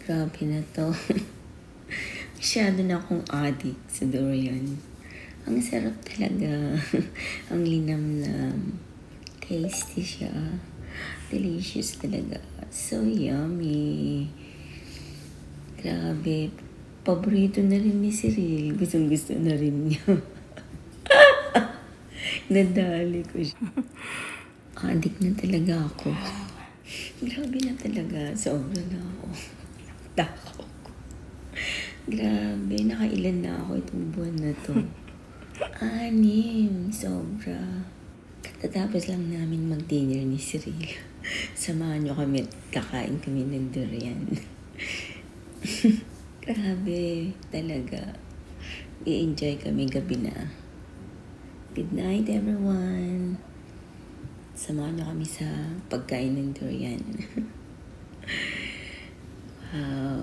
Grabe na 'to. Masyado na akong addict sa durian. Ang sarap talaga. Ang linamnam. Tasty siya. Delicious talaga. So yummy. Grabe. Paborito na rin ni Cyril. Gustong-gusto na rin niya. Nadali ko siya. Addict na talaga ako. Grabe na talaga. Sobra na ako. Tako. Grabe. Nakailan na ako itong buwan na to. 6. Sobra. Katatapos lang namin mag-dinner ni Cyril. Samahan niyo kami at kakain kami ng durian. Grabe. Talaga. I-enjoy kami gabi na. Good night, everyone. Samahan niyo kami sa pagkain ng durian. Wow.